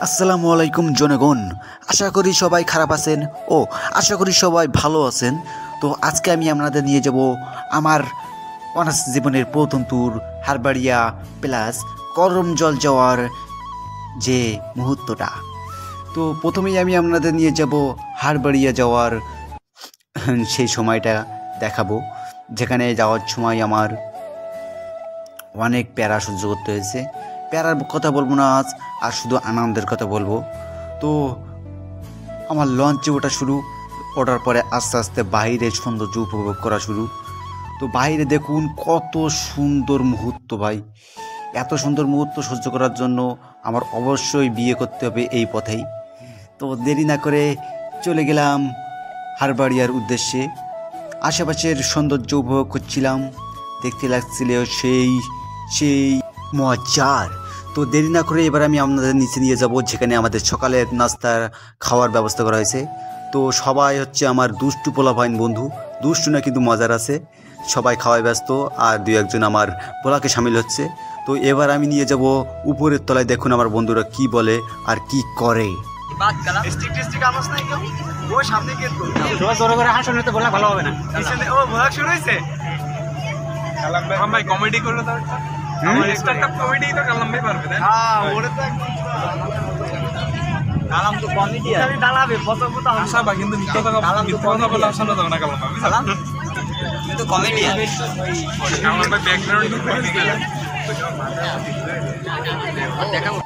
আসসালামু আলাইকুম জনগণ। আশা করি সবাই খারাপ আছেন ও আশা করি সবাই ভালো আছেন। তো আজকে আমি আপনাদের নিয়ে যাব আমার অনার্স জীবনের প্রথম ট্যুর হারবাড়িয়া প্লাস করমজল যাওয়ার যে মুহূর্তটা। তো প্রথমেই আমি আপনাদের নিয়ে যাব হারবাড়িয়া যাওয়ার সেই সময়টা দেখাবো, যেখানে যাওয়ার সময় আমার অনেক প্যারা সহ্য করতে হয়েছে। প্যারার কথা বলবো না আজ, আর শুধু আনন্দের কথা বলবো। তো আমার লঞ্চে ওঠার পরে আস্তে আস্তে বাইরে সৌন্দর্য উপভোগ করা শুরু। তো বাইরে দেখুন কত সুন্দর মুহূর্ত ভাই। এত সুন্দর মুহূর্ত সহ্য করার জন্য আমার অবশ্যই বিয়ে করতে হবে এই পথেই। তো দেরি না করে চলে গেলাম হারবাড়িয়ার উদ্দেশ্যে। আশেপাশের সৌন্দর্য উপভোগ করছিলাম, দেখতে লাগছিল সেই সেই মজার। তো দেরি না করে এবার আমি আপনাদের নিচে নিয়ে যাব, যেখানে আমাদের সকালের নাস্তার খাওয়ার ব্যবস্থা করা হয়েছে। তো সবাই হচ্ছে আমার দুষ্টু পোলাপাইন বন্ধু, দুষ্টু না কিন্তু মজার আছে। সবাই খাওয়ায় ব্যস্ত, আর দু একজন আমার পোলাকে সামিল হচ্ছে। তো এবার আমি নিয়ে যাব উপরের তলায়, দেখুন আমার বন্ধুরা কি বলে আর কি করে। কমেডি করলো তো স্টার্টআপ কমেডি তো কালাম ভাই পারবে না। ওরে তো কালাম তো কমেডি আমি দাঁড়াবে প্রথম প্রথম আশা বা কিন্তু মিথ্যা কথা বলে আশা না না কালাম আমি সালাম কিন্তু কমেডি কালাম ভাই ব্যাকগ্রাউন্ড দেখাবো।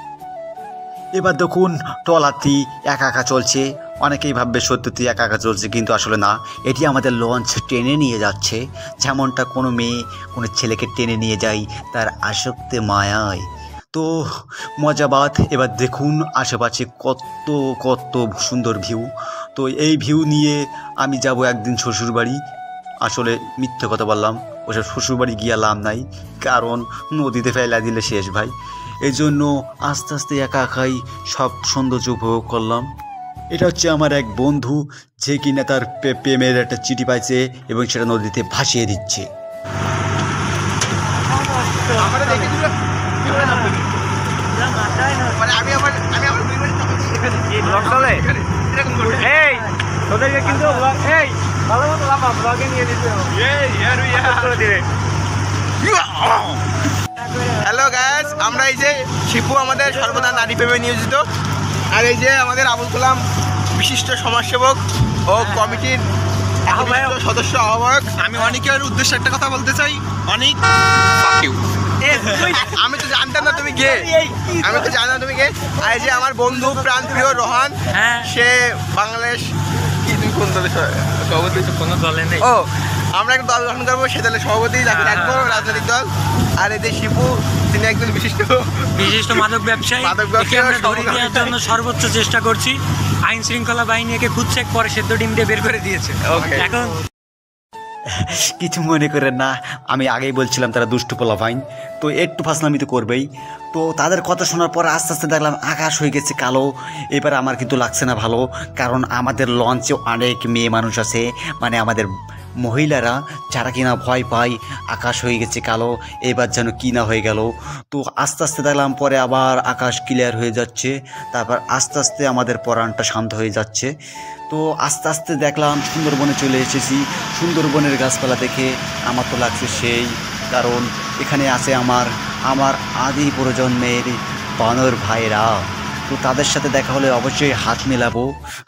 এবার দেখুন ট্রলারটি একা একা চলছে। অনেকেই ভাববে সত্যি একা একা চলছে, কিন্তু আসলে না, এটি আমাদের লঞ্চ টেনে নিয়ে যাচ্ছে, যেমনটা কোনো মেয়ে কোনো ছেলেকে টেনে নিয়ে যায় তার আসক্তি মায়ায়। তো মজাবাদ। এবার দেখুন আশেপাশে কত কত সুন্দর ভিউ। তো এই ভিউ নিয়ে আমি যাব একদিন শ্বশুরবাড়ি। আসলে মিথ্যে কথা বললাম, ওসব শ্বশুরবাড়ি গিয়ে লাভ নাই, কারণ নদীতে ফেলা দিলে শেষ ভাই। এই জন্য আস্তে আস্তে একা একাই সব সৌন্দর্য উপভোগ করলাম। এটা হচ্ছে আমার এক বন্ধু, যে কিনা তার প্রেমের একটা চিঠি পাইছে এবং সেটা নদীতে ভাসিয়ে দিচ্ছে। হ্যালো গাইস, আমরা এই যে শিপু আমাদের সর্বদা নারী প্রেমে নিয়োজিত, আর এই যে আমাদের আবুল কালাম বিশিষ্ট সমাজসেবক ও কমিটির সদস্য আহ্বায়ক। আমি অনেকের উদ্দেশ্যে একটা কথা বলতে চাই, অনেক আমি তো জানতাম না তুমি গে, আর এই যে আমার বন্ধু প্রাণপ্রিয় রোহান, সে বাংলাদেশ কি তুমি কোন দলের সভাপতি? কোনো দলে নেই। ও আমরা একটা দল গঠন করবো, সে দলের সভাপতি যাকে রাখবো, রাজনৈতিক দল। আর এই যে শিপু, তিনি একজন বিশিষ্ট মাদক ব্যবসায়ী। আমরা জন্য সর্বোচ্চ চেষ্টা করছি। আইন শৃঙ্খলা বাহিনী একে খুঁজছে, পরে সেদ্ধ ডিম দিয়ে বের করে দিয়েছে। এখন কিছু মনে করেন না, আমি আগেই বলছিলাম তারা দুষ্টু পোলাপাইন, তো একটু ফাসলামি তো করবেই। তো তাদের কথা শোনার পর আস্তে আস্তে দেখলাম আকাশ হয়ে গেছে কালো। এবার আমার কিন্তু লাগছে না ভালো, কারণ আমাদের লঞ্চে অনেক মেয়ে মানুষ আছে, মানে আমাদের মহিলারা, যারা কিনা ভয় পায়। আকাশ হয়ে গেছে কালো, এবার যেন কি না হয়ে গেল। তো আস্তে আস্তে দেখলাম পরে আবার আকাশ ক্লিয়ার হয়ে যাচ্ছে, তারপর আস্তে আস্তে আমাদের পরাণটা শান্ত হয়ে যাচ্ছে। তো আস্তে আস্তে দেখলাম সুন্দরবনে চলে এসেছি। সুন্দরবনের গাছপালা দেখে আমার তো লাগছে সেই, কারণ এখানে আছে আমার আদি প্রজন্মের বানর ভাইরা। তো তাদের সাথে দেখা হলে অবশ্যই হাত মেলাবো,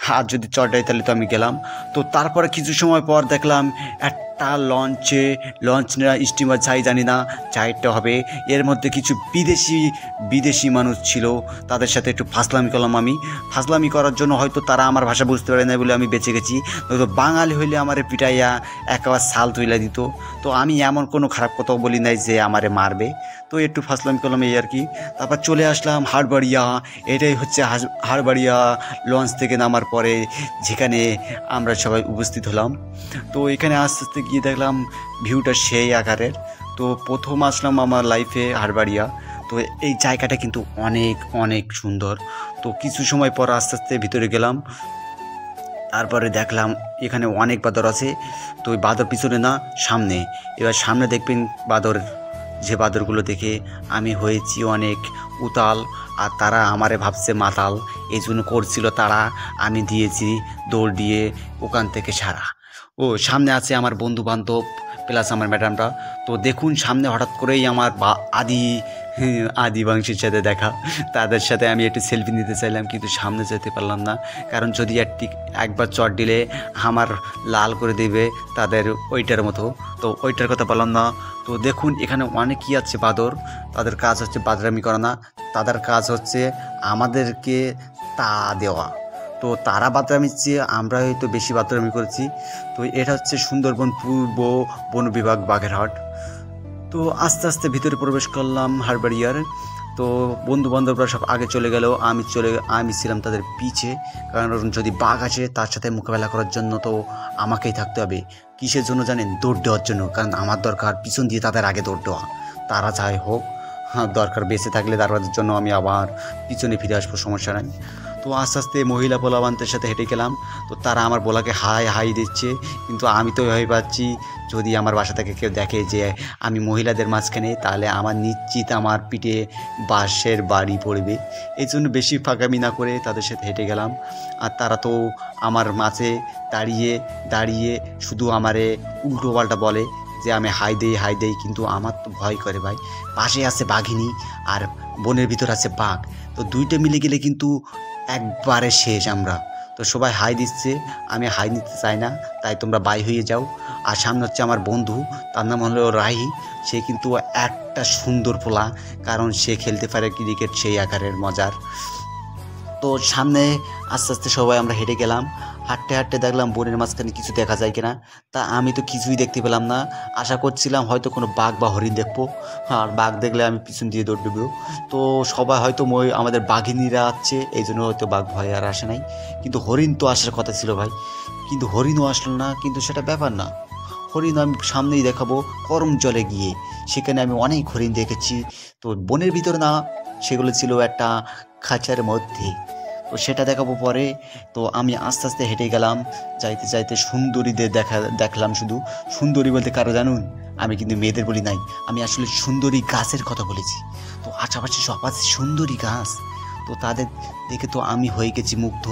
হাত যদি চড়াই তাহলে তো আমি গেলাম। তো তারপরে কিছু সময় পর দেখলাম একটা লঞ্চ নেওয়া স্টিমার যাই জানি না, চাইটা হবে। এর মধ্যে কিছু বিদেশি মানুষ ছিল, তাদের সাথে একটু ফাসলামি করলাম আমি। ফাসলামি করার জন্য হয়তো তারা আমার ভাষা বুঝতে পারে না বলে আমি বেঁচে গেছি, নয়তো বাঙালি হইলে আমারে পিটাইয়া একেবারে সাল তুইলা দিত। তো আমি এমন কোনো খারাপ কথাও বলি নাই যে আমারে মারবে, তো একটু ফাসলামি করলাম এই আর কি। তারপর চলে আসলাম হারবাড়িয়া। এটাই হচ্ছে হারবাড়িয়া লঞ্চ থেকে নামার পরে যেখানে আমরা সবাই উপস্থিত হলাম। তো এখানে আস্তে আস্তে গিয়ে দেখলাম ভিউটা সেই আকারের। তো প্রথম আসলাম আমার লাইফে হারবাড়িয়া। তো এই জায়গাটা কিন্তু অনেক অনেক সুন্দর। তো কিছু সময় পর আস্তে আস্তে ভিতরে গেলাম, তারপরে দেখলাম এখানে অনেক বাঁদর আছে। তো ওই বাঁদর পিছনে না, সামনে। এবার সামনে দেখবেন বাঁদর যে বাদরগুলো দেখে আমি হয়েছি অনেক উতাল, আর তারা আমারে ভাবছে মাতাল, এই জন্য করছিল তারা, আমি দিয়েছি দৌড় দিয়ে ওখান থেকে সারা। ও সামনে আছে আমার বন্ধু বান্ধব প্লাস আমার ম্যাডামরা। তো দেখুন সামনে হঠাৎ করেই আমার আদি বংশের সাথে দেখা, তাদের সাথে আমি একটু সেলফি নিতে চাইলাম, কিন্তু সামনে যেতে পারলাম না, কারণ যদি একবার চট দিলে আমার লাল করে দেবে তাদের ওইটার মতো, তো ওইটার কথা বললাম না। তো দেখুন এখানে অনেকই আছে বাদর, তাদের কাজ হচ্ছে বাদরামি করা না, তাদের কাজ হচ্ছে আমাদেরকে তা দেওয়া। তো তারা বাদরামির চেয়ে আমরা হয়তো বেশি বাদরামি করেছি। তো এটা হচ্ছে সুন্দরবন পূর্ব বন বিভাগ বাগেরহাট। তো আস্তে আস্তে ভিতরে প্রবেশ করলাম হারবাড়িয়ার। তো বন্ধু বান্ধবরা সব আগে চলে গেল, আমি ছিলাম তাদের পিছে, কারণ যদি বাঘ আসে তার সাথে মোকাবেলা করার জন্য তো আমাকেই থাকতে হবে। কিসের জন্য জানেন? দৌড় দেওয়ার জন্য, কারণ আমার দরকার পিছন দিয়ে তাদের আগে দৌড় দেওয়া, তারা যাই হোক, দরকার বেঁচে থাকলে তার জন্য আমি আবার পিছনে ফিরে আসবো, সমস্যা নাই। তো আস্তে আস্তে মহিলা পোলাবানদের সাথে হেঁটে গেলাম। তো তারা আমার বলাকে হাই দিচ্ছে, কিন্তু আমি তো ভয় পাচ্ছি যদি আমার বাসা থেকে কেউ দেখে যে আমি মহিলাদের মাঝখানে, তাহলে আমার নিশ্চিত আমার পিঠে বাঁশের বাড়ি পড়বে। এই জন্য বেশি ফাঁকামি না করে তাদের সাথে হেঁটে গেলাম। আর তারা তো আমার মাঝে দাঁড়িয়ে শুধু আমারে উল্টো পাল্টা বলে যে আমি হাই দেই, কিন্তু আমার তো ভয় করে ভাই। পাশে আছে বাঘিনী আর বনের ভিতর আছে বাঘ, তো দুইটা মিলে গেলে কিন্তু একবারে শেষ আমরা। তো সবাই হাই দিচ্ছে, আমি হাই নিতে চাই না, তাই তোমরা বাই হয়ে যাও। আর সামনে হচ্ছে আমার বন্ধু, তার নাম হলো রাহি। সে কিন্তু একটা সুন্দর পোলা, কারণ সে খেলতে পারে ক্রিকেট সেই আকারের মজার। তো সামনে আস্তে আস্তে সবাই আমরা হেঁটে গেলাম। হাঁটতে দেখলাম বনের মাঝখানে কিছু দেখা যায় কিনা, তা আমি তো কিছুই দেখতে পেলাম না। আশা করছিলাম হয়তো কোনো বাঘ বা হরিণ দেখবো, আর বাঘ দেখলে আমি পিছন দিয়ে দৌড় দেবো। তো সবাই হয়তো আমাদের বাঘিনীরা আসছে, এই জন্য হয়তো বাঘ ভয় আর আসে নাই। কিন্তু হরিণ তো আসার কথা ছিল ভাই, কিন্তু হরিণও আসলো না। কিন্তু সেটা ব্যাপার না, হরিণ আমি সামনেই দেখাবো করম জলে গিয়ে, সেখানে আমি অনেক হরিণ দেখেছি। তো বনের ভিতরে না, সেগুলো ছিল একটা খাঁচার মধ্যে, তো সেটা দেখাবো পরে। তো আমি আস্তে আস্তে হেঁটে গেলাম, যাইতে সুন্দরীদের দেখলাম। শুধু সুন্দরী বলতে কারো জানুন, আমি কিন্তু মেয়েদের বলি নাই, আমি আসলে সুন্দরী গাছের কথা বলেছি। তো আশেপাশে সব আছে সুন্দরী গাছ, তো তাদের দেখে তো আমি হয়ে গেছি মুগ্ধ।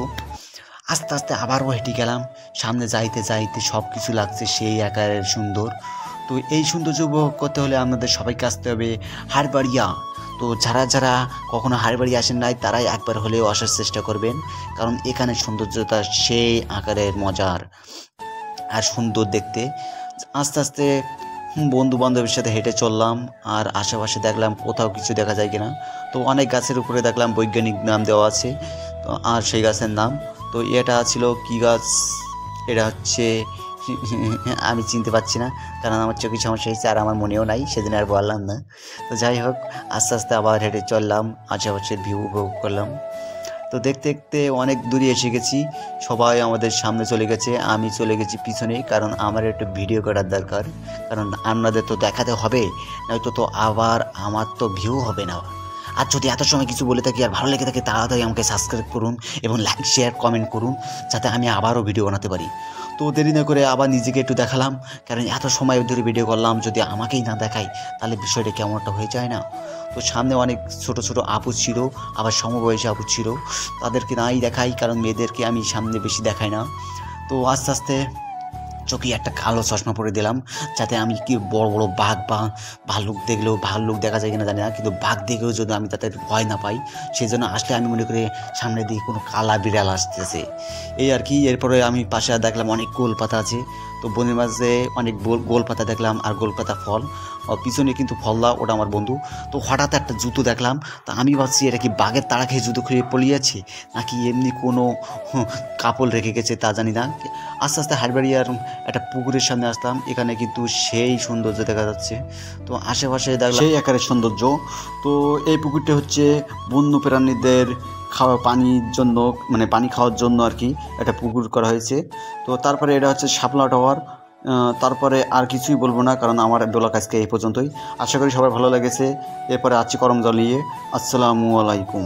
আস্তে আস্তে আবারও হেঁটে গেলাম, সামনে যাইতে সব কিছু লাগছে সেই আকারের সুন্দর। তো এই সৌন্দর্য উপভোগ করতে হলে আমাদের সবাইকে আসতে হবে হারবাড়িয়া। তো যারা কখনো হারবাড়ি আসেন নাই, তারাই একবার হলেও আসার চেষ্টা করবেন, কারণ এখানে সৌন্দর্যতা সেই আকারের মজার আর সুন্দর দেখতে। আস্তে আস্তে বন্ধু বান্ধবের সাথে হেঁটে চললাম, আর আশেপাশে দেখলাম কোথাও কিছু দেখা যায় কিনা। তো অনেক গাছের উপরে দেখলাম বৈজ্ঞানিক নাম দেওয়া আছে, তো আর সেই গাছের নাম, তো এটা ছিল কি গাছ, এটা হচ্ছে আমি চিনতে পারছি না, কারণ আমার চোখের সমস্যা হয়েছে আর আমার মনেও নাই, সেদিন আর বললাম না। তো যাই হোক, আস্তে আস্তে আবার হেঁটে চললাম, আশেপাশের ভিউ উপভোগ করলাম। তো দেখতে অনেক দূরে এসে গেছি, সবাই আমাদের সামনে চলে গেছে, আমি চলে গেছি পিছনে, কারণ আমার একটু ভিডিও করার দরকার, কারণ আপনাদের তো দেখাতে হবে, নয়তো তো আবার আমার তো ভিউ হবে না। আর যদি এত সময় কিছু বলে থাকি আর ভালো লেগে থাকে, তাড়াতাড়ি আমাকে সাবস্ক্রাইব করুন এবং লাইক শেয়ার কমেন্ট করুন, যাতে আমি আবারও ভিডিও বানাতে পারি। তো দেরি না করে আবার নিজেকে একটু দেখালাম, কারণ এত সময় ধরে ভিডিও করলাম, যদি আমাকেই না দেখাই তাহলে বিষয়টা কেমনটা হয়ে যায় না। তো সামনে অনেক ছোট আপু ছিল, আবার সমবয়সী আপু ছিল, তাদেরকে নাই দেখাই, কারণ মেয়েদেরকে আমি সামনে বেশি দেখাই না। তো আস্তে আস্তে চোখে একটা কালো চশমা পরে দিলাম, যাতে আমি কি বড় বাঘ বা ভাল্লুক দেখলেও, ভাল্লুক দেখা যায় কিনা জানি না, কিন্তু বাঘ দেখেও যদি আমি তাদের ভয় না পাই, সেই জন্য আসলে আমি মনে করি সামনে দিয়ে কোনো কালা বিড়াল আসতেছে, এই আর কি। এরপরে আমি পাশে দেখলাম অনেক গোলপাতা আছে, তো বনের মাঝে অনেক গোলপাতা দেখলাম, আর গোলপাতা ফল, পিছনে কিন্তু ফলদা, ওটা আমার বন্ধু। তো হঠাৎ একটা জুতো দেখলাম, তা আমি ভাবছি এটা কি বাঘের তাড়া খেয়ে জুতো খেয়ে পলিয়েছে, নাকি এমনি কোনো কাপড় রেখে গেছে তা জানি না। আস্তে আস্তে হারবাড়িয়ার একটা পুকুরের সামনে আসলাম, এখানে কিন্তু সেই সৌন্দর্য দেখা যাচ্ছে। তো আশেপাশে দেখলাম সেই আকারের সৌন্দর্য। তো এই পুকুরটা হচ্ছে বন্য প্রাণীদের পানির জন্য, মানে পানি খাওয়ার জন্য আর কি একটা পুকুর করা হয়েছে। তো তারপরে এটা হচ্ছে শাপলা টাওয়ার। তারপরে আর কিছুই বলবো না, কারণ আমার ডোলা কাজকে এই পর্যন্তই। আশা করি সবাই ভালো লেগেছে। এরপরে আছি করমজল নিয়ে। আসসালামু আলাইকুম।